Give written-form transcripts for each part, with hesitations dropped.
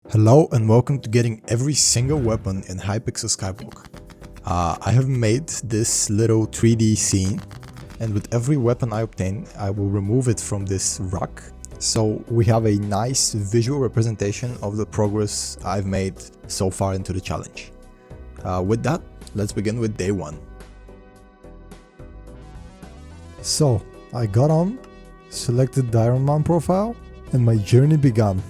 Hello and welcome to getting every single weapon in Hypixel Skyblock. I have made this little 3D scene, and with every weapon I obtain, I will remove it from this rock. So we have a nice visual representation of the progress I've made so far into the challenge. With that, let's begin with day 1. So, I got on, selected the Enderman profile, and my journey began.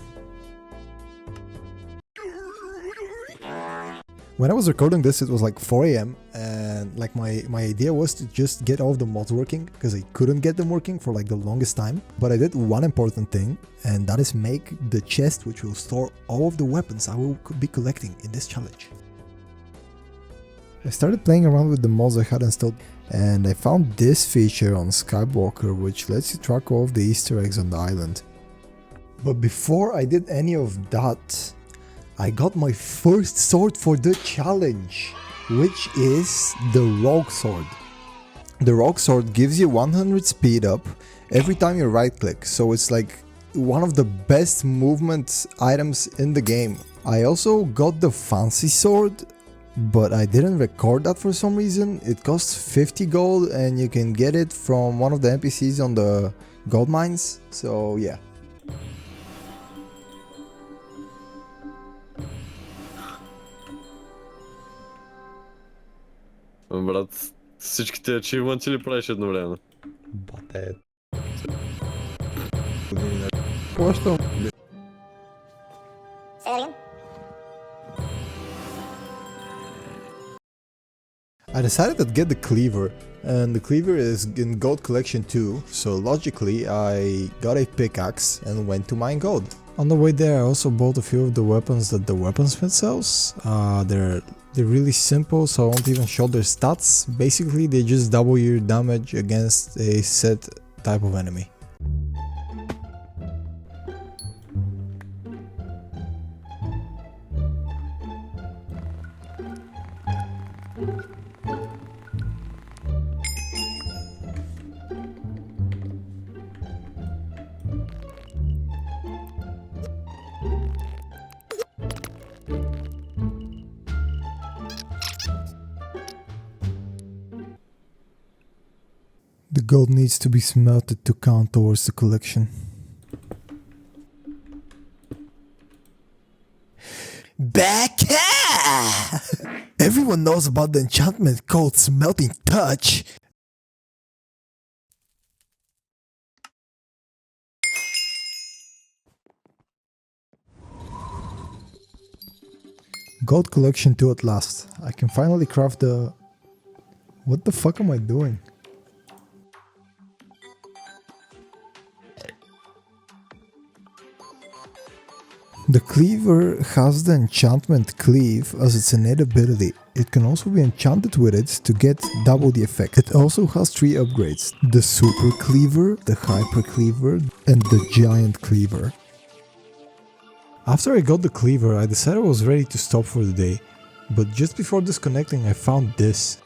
When I was recording this, it was like 4 AM and like my idea was to just get all of the mods working because I couldn't get them working for like the longest time. But I did one important thing, and that is make the chest which will store all of the weapons I will be collecting in this challenge. I started playing around with the mods I had installed, and I found this feature on Skyblocker which lets you track all of the Easter eggs on the island. But before I did any of that, I got my first sword for the challenge, which is the Rogue Sword. The Rogue Sword gives you 100 speed up every time you right click, so it's like one of the best movement items in the game. I also got the Fancy Sword, but I didn't record that for some reason. It costs 50 gold and you can get it from one of the NPCs on the gold mines, so yeah. Брат, всичките ачивменти ли правиш едновременно? Бате. Просто. I decided to get the cleaver, and the cleaver is in gold collection too, so logically I got a pickaxe and went to mine gold. On the way there I also bought a few of the weapons that the weaponsmith sells. They're really simple, so I won't even show their stats. Basically they just double your damage against a set type of enemy. The gold needs to be smelted to count towards the collection. Back! Everyone knows about the enchantment called Smelting Touch. Gold collection 2 at last. I can finally craft the... What the fuck am I doing? The cleaver has the enchantment cleave as its innate ability. It can also be enchanted with it to get double the effect. It also has 3 upgrades: the super cleaver, the hyper cleaver, and the giant cleaver. After I got the cleaver, I decided I was ready to stop for the day, but just before disconnecting I found this.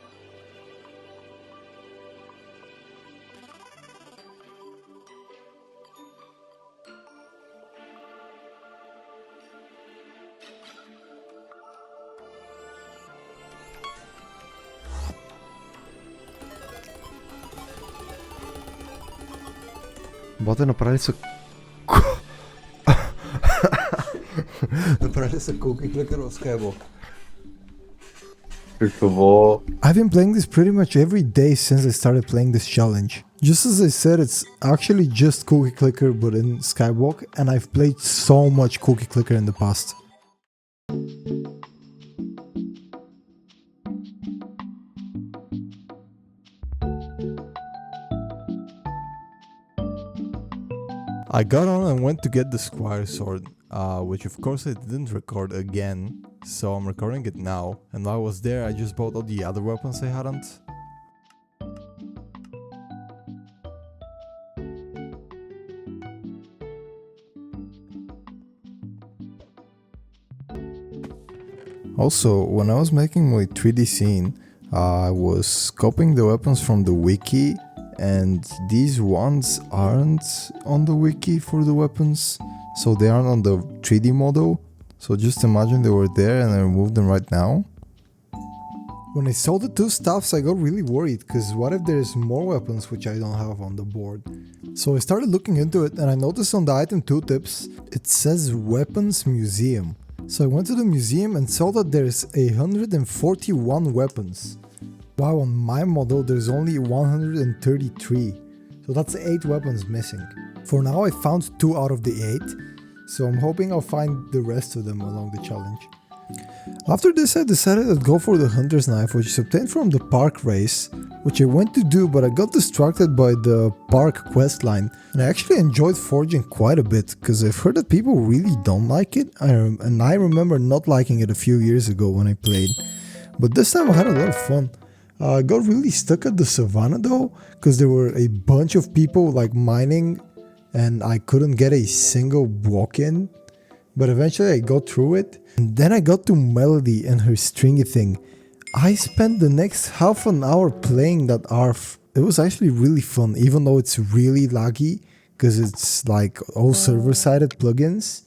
Боте, направили са... Направили са cookie clicker в Skyblock. Какво? I've been playing this pretty much every day since I started playing this challenge. Just as I said, it's actually just cookie clicker but in Skyblock, and I've played so much cookie clicker in the past. I got on and went to get the Squire Sword, which of course I didn't record again, so I'm recording it now, and while I was there I just bought all the other weapons I hadn't. Also, when I was making my 3D scene, I was copying the weapons from the wiki, and these ones aren't on the wiki for the weapons, so they aren't on the 3D model. So just imagine they were there and I removed them right now. When I saw the two staffs, I got really worried because what if there's more weapons which I don't have on the board? So I started looking into it and I noticed on the item tooltips, it says Weapons Museum. So I went to the museum and saw that there's 141 weapons. While on my model there's only 133. So that's 8 weapons missing. For now I found 2 out of the 8. So I'm hoping I'll find the rest of them along the challenge. After this I decided to go for the hunter's knife, which is obtained from the park race, which I went to do, but I got distracted by the park quest line, and I actually enjoyed forging quite a bit because I've heard that people really don't like it, and I remember not liking it a few years ago when I played, but this time I had a lot of fun. I got really stuck at the savannah though, because there were a bunch of people like mining and I couldn't get a single block in. But eventually I got through it, and then I got to Melody and her stringy thing. I spent the next half an hour playing that ARF. It was actually really fun, even though it's really laggy, because it's like all server-sided plugins.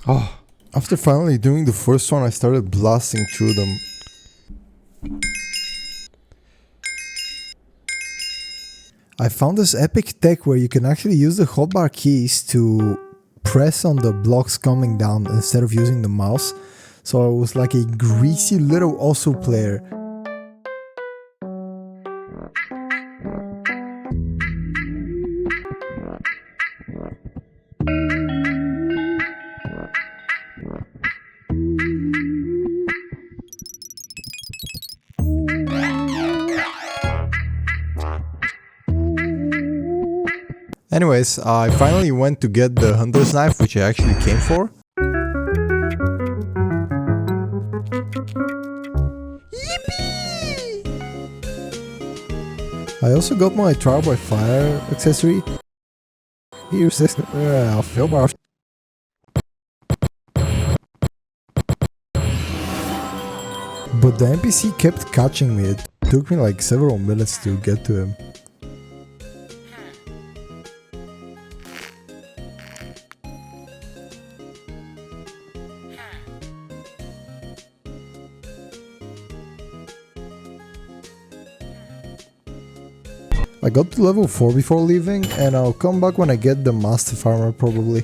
Oh, after finally doing the first one, I started blasting through them. I found this epic tech where you can actually use the hotbar keys to press on the blocks coming down instead of using the mouse. So I was like a greasy little Osu player. Anyways, I finally went to get the hunter's knife, which I actually came for. Yippee! I also got my trial by fire accessory. Here's this. I'll feel bar. But the NPC kept catching me. It took me like several minutes to get to him. I got to level 4 before leaving, and I'll come back when I get the Master Farmer probably.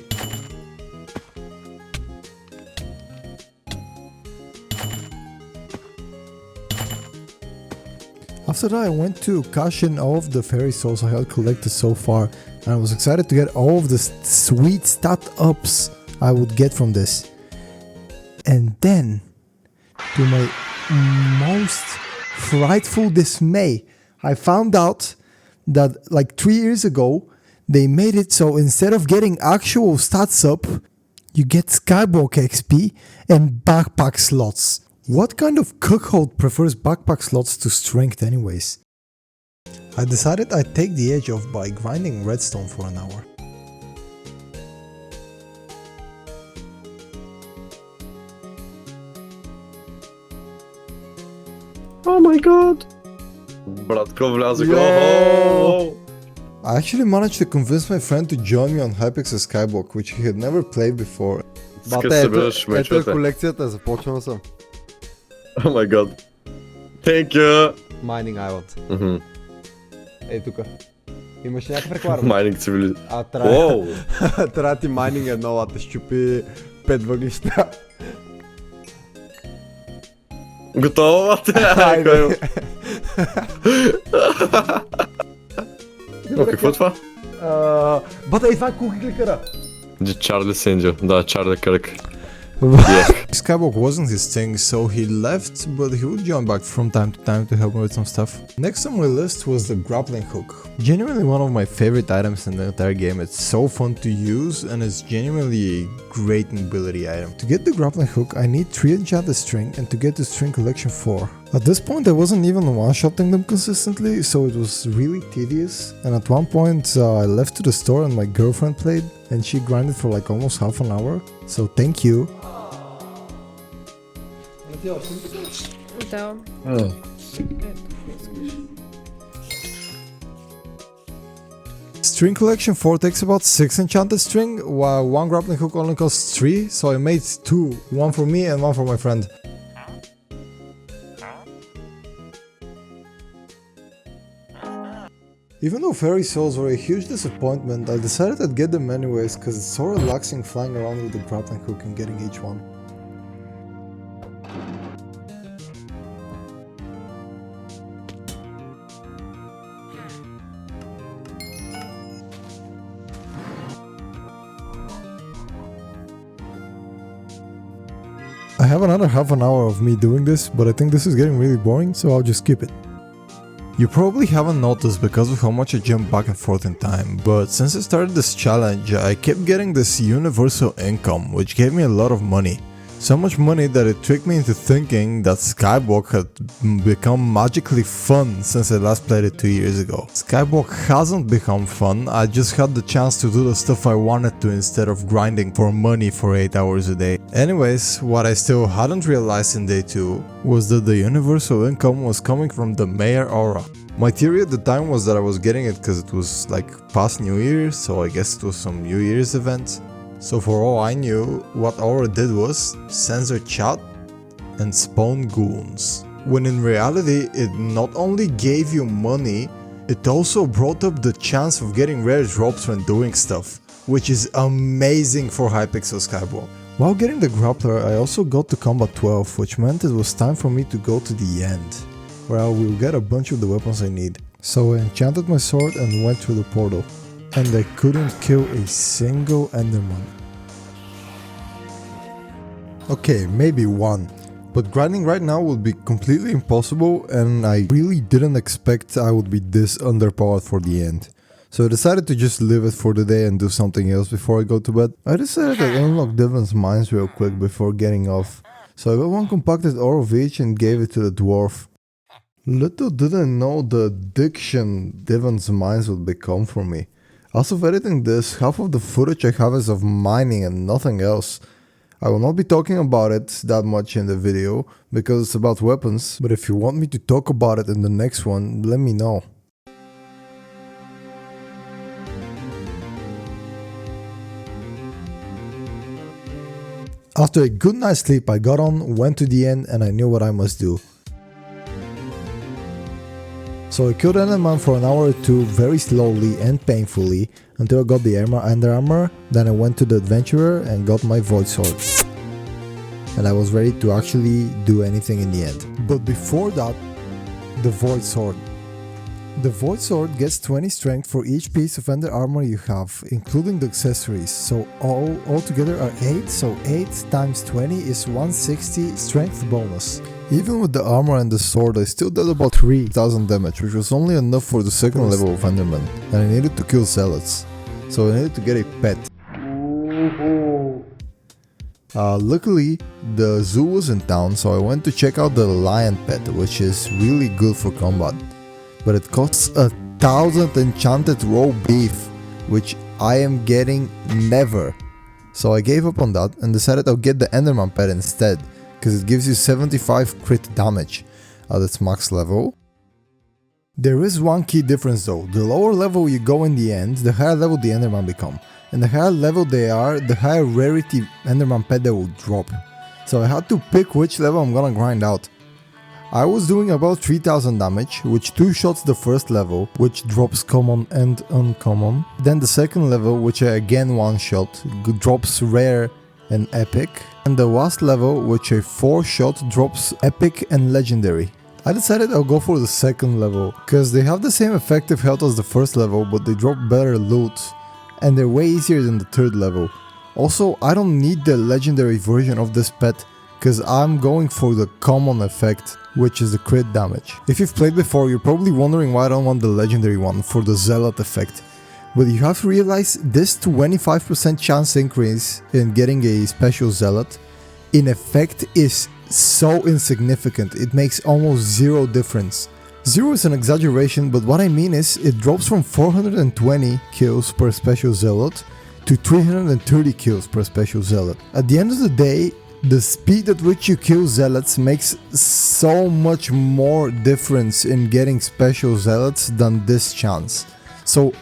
After that I went to cash in all of the fairy souls I had collected so far, and I was excited to get all of the sweet stat ups I would get from this. And then, to my most frightful dismay, I found out that like 3 years ago they made it so instead of getting actual stats up, you get Skyblock XP and backpack slots. What kind of cuckold prefers backpack slots to strength anyways? I decided I'd take the edge off by grinding redstone for an hour. Oh my god! Bratko wlazł go! I actually managed to convince my friend to join me on Hypixel Skyblock, which he had never played before. Бате, ето е колекцията, започвам съм. Oh my god. Thank you! Mining Island. Ей тука. Имаш някакъв рекламар? Mining цивилизация. Трябва ти майнинг едно, а те щупи 5 въглища. Готово, бате? Айде. Какво е това? Бате, и това е куки кликъра. Чарли Сенджо, да, Чарли Кърк. Skyblock wasn't his thing, so he left, but he would join back from time to help me with some stuff. Next on my list was the grappling hook. Genuinely one of my favorite items in the entire game. It's so fun to use and it's genuinely a great mobility item. To get the grappling hook, I need 3 enchanted string, and to get the string collection 4. At this point I wasn't even one-shotting them consistently, so it was really tedious, and at one point I left to the store and my girlfriend played, and she grinded for like almost half an hour, so thank you. Да. String collection 4 takes about 6 enchanted string, while 1 grappling hook only costs 3, so I made 2, 1 for me and 1 for my friend. Even though fairy souls were a huge disappointment, I decided I'd get them anyways cause it's so relaxing flying around with the grappling hook and getting each one. I have another half an hour of me doing this, but I think this is getting really boring, so I'll just skip it. You probably haven't noticed because of how much I jump back and forth in time, but since I started this challenge, I kept getting this universal income, which gave me a lot of money. So much money that it tricked me into thinking that Skyblock had become magically fun since I last played it 2 years ago. Skyblock hasn't become fun, I just had the chance to do the stuff I wanted to instead of grinding for money for 8 hours a day. Anyways, what I still hadn't realized in day 2 was that the universal income was coming from the Mayor Aura. My theory at the time was that I was getting it because it was like past New Year, so I guess it was some New Year's event. So for all I knew, what Aura did was censor chat and spawn goons. When in reality, it not only gave you money, it also brought up the chance of getting rare drops when doing stuff, which is amazing for Hypixel Skyblock. While getting the grappler, I also got to combat 12, which meant it was time for me to go to the end, where I will get a bunch of the weapons I need. So I enchanted my sword and went through the portal. And I couldn't kill a single Enderman. Okay, maybe one, but grinding right now would be completely impossible and I really didn't expect I would be this underpowered for the end. So I decided to just leave it for the day and do something else before I go to bed. I decided I'd unlock Devon's mines real quick before getting off. So I got one compacted ore of each and gave it to the dwarf. Little did I know the addiction Devon's mines would become for me. As of editing this, half of the footage I have is of mining and nothing else. I will not be talking about it that much in the video, because it's about weapons, but if you want me to talk about it in the next one, let me know. After a good night's sleep, I got on, went to the end, and I knew what I must do. So I killed Enderman for an hour or two very slowly and painfully until I got the Ender armor, then I went to the adventurer and got my void sword. And I was ready to actually do anything in the end. But before that, the void sword. The void sword gets 20 strength for each piece of ender armor you have, including the accessories, so all together are 8, so 8 times 20 is 160 strength bonus. Even with the armor and the sword, I still did about 3000 damage, which was only enough for the second level of Enderman, and I needed to kill zealots, so I needed to get a pet. Luckily, the zoo was in town, so I went to check out the lion pet, which is really good for combat. But it costs 1000 enchanted raw beef, which I am getting never. So I gave up on that and decided I'll get the Enderman pet instead, because it gives you 75 crit damage at its max level. There is one key difference though, the lower level you go in the end, the higher level the Enderman become. And the higher level they are, the higher rarity Enderman pet they will drop. So I had to pick which level I'm gonna grind out. I was doing about 3000 damage, which 2 shots the first level, which drops common and uncommon. Then the second level, which I again one shot, drops rare and epic. And the last level, which a 4 shot drops epic and legendary. I decided I'll go for the second level, cause they have the same effective health as the first level, but they drop better loot. And they're way easier than the third level. Also, I don't need the legendary version of this pet, cause I'm going for the common effect, which is the crit damage. If you've played before, you're probably wondering why I don't want the legendary one for the zealot effect. But you have to realize this 25% chance increase in getting a special zealot in effect is so insignificant, it makes almost zero difference. Zero is an exaggeration, but what I mean is it drops from 420 kills per special zealot to 330 kills per special zealot. At the end of the day, The speed at which you kill zealots makes so much more difference in getting special zealots than this chance. So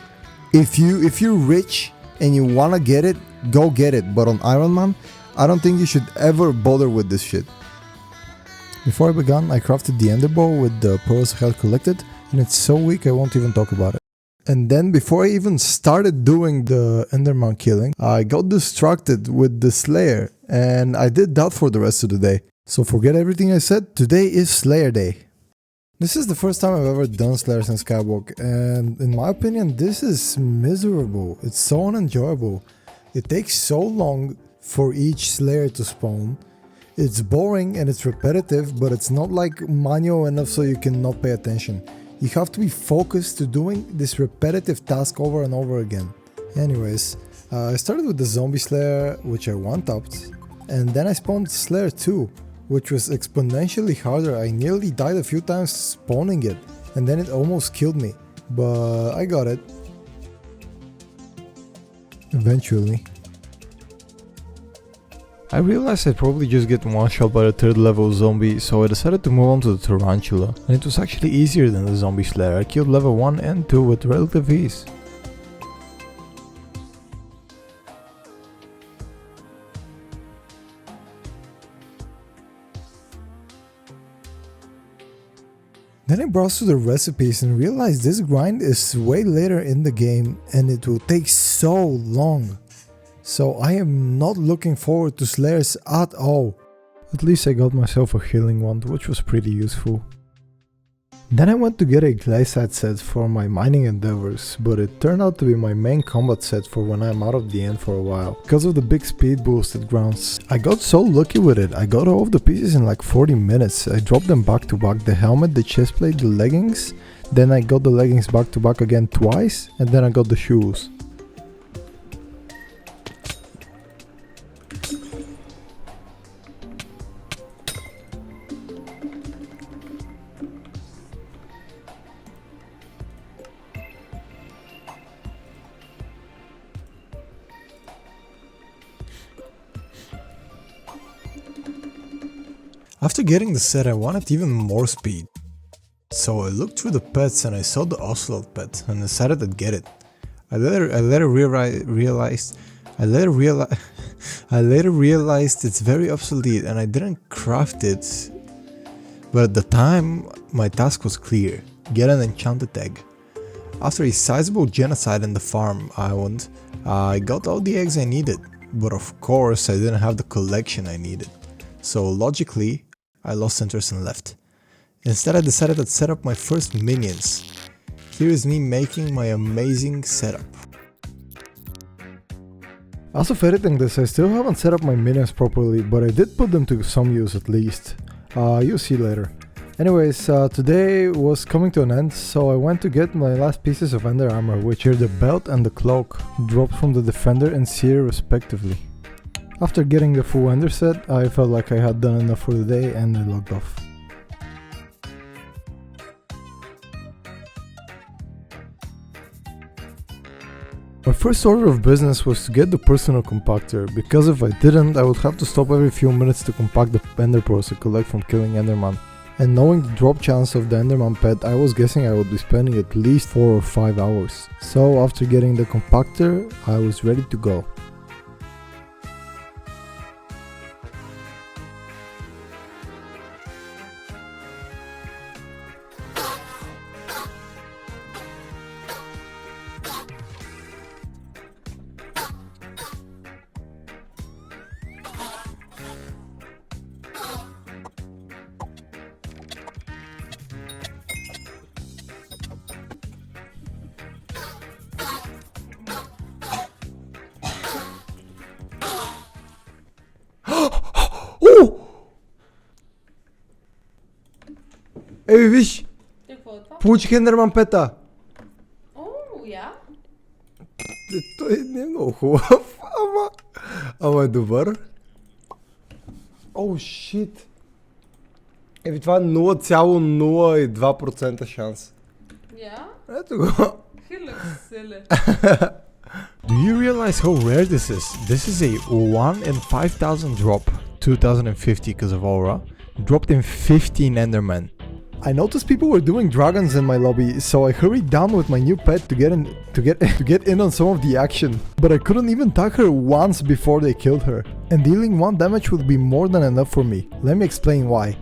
if you're rich and you wanna get it, go get it. But on Iron Man, I don't think you should ever bother with this shit. Before I began, I crafted the ender bow with the pearls I had collected, and it's so weak I won't even talk about it. And then before I even started doing the Enderman killing, I got distracted with the Slayer, and I did that for the rest of the day. So forget everything I said, today is Slayer Day. This is the first time I've ever done Slayers in Skyblock, and in my opinion this is miserable. It's so unenjoyable. It takes so long for each Slayer to spawn. It's boring and it's repetitive, but it's not like manual enough so you cannot pay attention. You have to be focused to doing this repetitive task over and over again. Anyways, I started with the zombie slayer, which I one-tapped, and then I spawned Slayer 2, which was exponentially harder. I nearly died a few times spawning it, and then it almost killed me, but I got it. Eventually. I realized I'd probably just get one shot by the 3rd level zombie, so I decided to move on to the tarantula. And it was actually easier than the zombie slayer. I killed level 1 and 2 with relative ease. Then I browsed through the recipes and realized this grind is way later in the game and it will take so long. So I am not looking forward to Slayers at all. At least I got myself a healing wand, which was pretty useful. Then I went to get a glycite set for my mining endeavors, but it turned out to be my main combat set for when I'm out of the end for a while. Because of the big speed boost it grants. I got so lucky with it, I got all of the pieces in like 40 minutes. I dropped them back to back, the helmet, the chestplate, the leggings. Then I got the leggings back to back again twice, and then I got the shoes. After getting the set, I wanted even more speed. So I looked through the pets and I saw the ocelot pet and decided I'd get it. I later realized it's very obsolete and I didn't craft it. But at the time, my task was clear: get an enchanted egg. After a sizable genocide in the farm island, I got all the eggs I needed, but of course I didn't have the collection I needed. So logically, I lost interest and left. Instead I decided to set up my first minions. Here is me making my amazing setup. As of editing this, I still haven't set up my minions properly, but I did put them to some use at least. You'll see later. Anyways, today was coming to an end, so I went to get my last pieces of ender armor, which are the belt and the cloak, dropped from the defender and seer respectively. After getting the full ender set, I felt like I had done enough for the day and I logged off. My first order of business was to get the personal compactor, because if I didn't, I would have to stop every few minutes to compact the ender pearls I collect from killing Enderman. And knowing the drop chance of the Enderman pet, I was guessing I would be spending at least 4 or 5 hours. So after getting the compactor, I was ready to go. Ей, виж! Какво е това? Получих Enderman пета! О, я? Той не е много хубав, ама е добър. О, шит! Еви, това е 0,02% шанс. Я? Ето го. He looks silly. Do you realize how rare this is? This is a 1 in 5,000 drop. 2050 because of Aura, dropped in 15 Enderman. I noticed people were doing dragons in my lobby, so I hurried down with my new pet to get in on some of the action. But I couldn't even tag her once before they killed her. And dealing 1 damage would be more than enough for me. Let me explain why.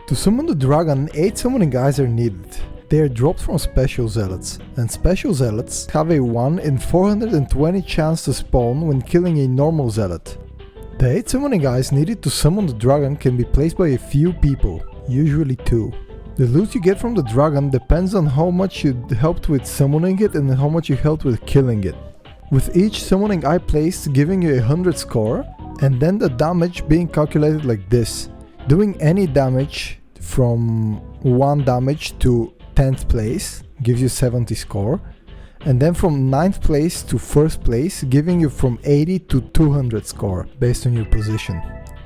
To summon the dragon, 8 summoning eyes are needed. They are dropped from special zealots, and special zealots have a 1 in 420 chance to spawn when killing a normal zealot. The 8 summoning eyes needed to summon the dragon can be placed by a few people, usually 2. The loot you get from the dragon depends on how much you helped with summoning it and how much you helped with killing it. With each summoning eye placed giving you a 100 score, and then the damage being calculated like this. Doing any damage from 1 damage to 10th place gives you 70 score, and then from 9th place to 1st place giving you from 80 to 200 score based on your position.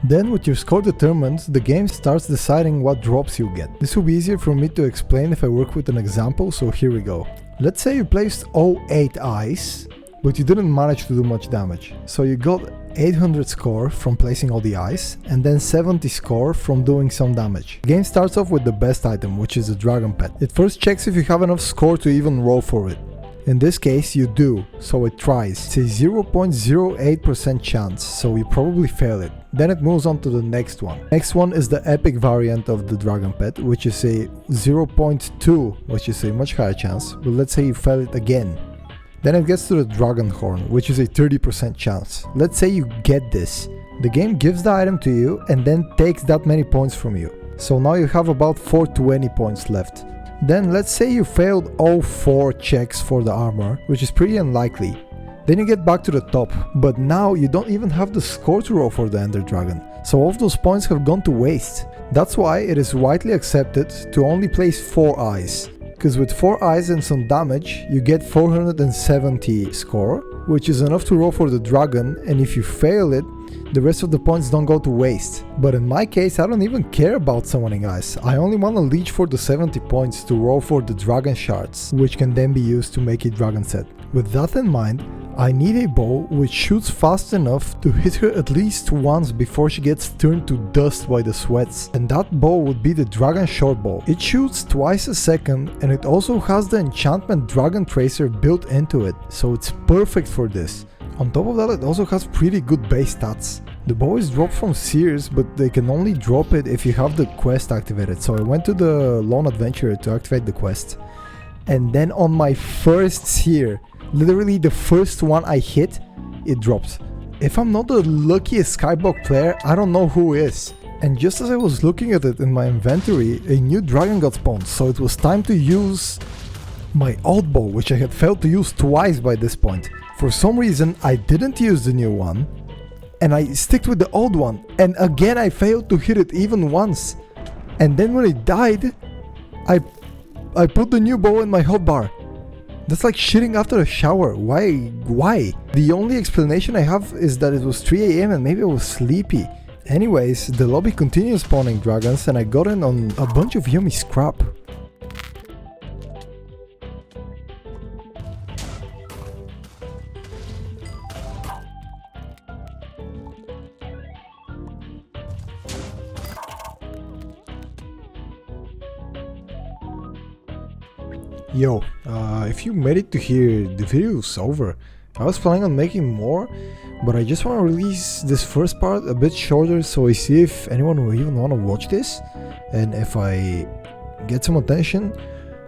Then with your score determined, the game starts deciding what drops you get. This will be easier for me to explain if I work with an example, so here we go. Let's say you placed all 8 eyes, but you didn't manage to do much damage. So you got 800 score from placing all the eyes, and then 70 score from doing some damage. The game starts off with the best item, which is the dragon pet. It first checks if you have enough score to even roll for it. In this case you do, so it tries. It's a 0.08% chance, so you probably fail it. Then it moves on to the next one. Next one is the epic variant of the dragon pet, which is a 0.2, which is a much higher chance, but let's say you fail it again. Then it gets to the dragon horn, which is a 30% chance. Let's say you get this. The game gives the item to you and then takes that many points from you. So now you have about 420 points left. Then let's say you failed all 4 checks for the armor, which is pretty unlikely. Then you get back to the top, but now you don't even have the score to roll for the Ender Dragon. So all of those points have gone to waste. That's why it is widely accepted to only place 4 eyes. Because with 4 eyes and some damage, you get 470 score, which is enough to roll for the dragon, and if you fail it, the rest of the points don't go to waste. But in my case, I don't even care about summoning eyes. I only want to leech for the 70 points to roll for the dragon shards, which can then be used to make a dragon set. With that in mind, I need a bow which shoots fast enough to hit her at least once before she gets turned to dust by the sweats. And that bow would be the dragon short bow. It shoots twice a second and it also has the enchantment dragon tracer built into it, so it's perfect for this. On top of that, it also has pretty good base stats. The bow is dropped from Seers, but they can only drop it if you have the quest activated. So I went to the Lone Adventurer to activate the quest. And then on my first Seer, literally the first one I hit, it dropped. If I'm not the luckiest Skyblock player, I don't know who is. And just as I was looking at it in my inventory, a new dragon got spawned, so it was time to use my old bow, which I had failed to use twice by this point. For some reason, I didn't use the new one, and I sticked with the old one, and again I failed to hit it even once. And then when it died, I put the new bow in my hotbar. That's like shitting after a shower. Why? The only explanation I have is that it was 3 AM and maybe I was sleepy. Anyways, the lobby continued spawning dragons and I got in on a bunch of yummy scrap. Yo, if you made it to here, the video is over. I was planning on making more, but I just want to release this first part a bit shorter so I see if anyone will even want to watch this. And if I get some attention,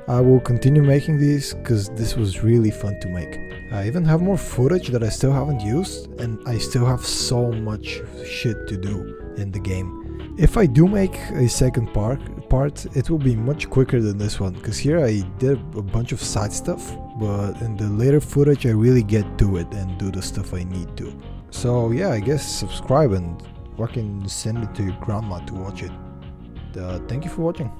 I will continue making these because this was really fun to make. I even have more footage that I still haven't used, and I still have so much shit to do in the game. If I do make a second part, it will be much quicker than this one, because here I did a bunch of side stuff, but in the later footage I really get to it and do the stuff I need to. So yeah, I guess subscribe and fucking send it to your grandma to watch it. Thank you for watching.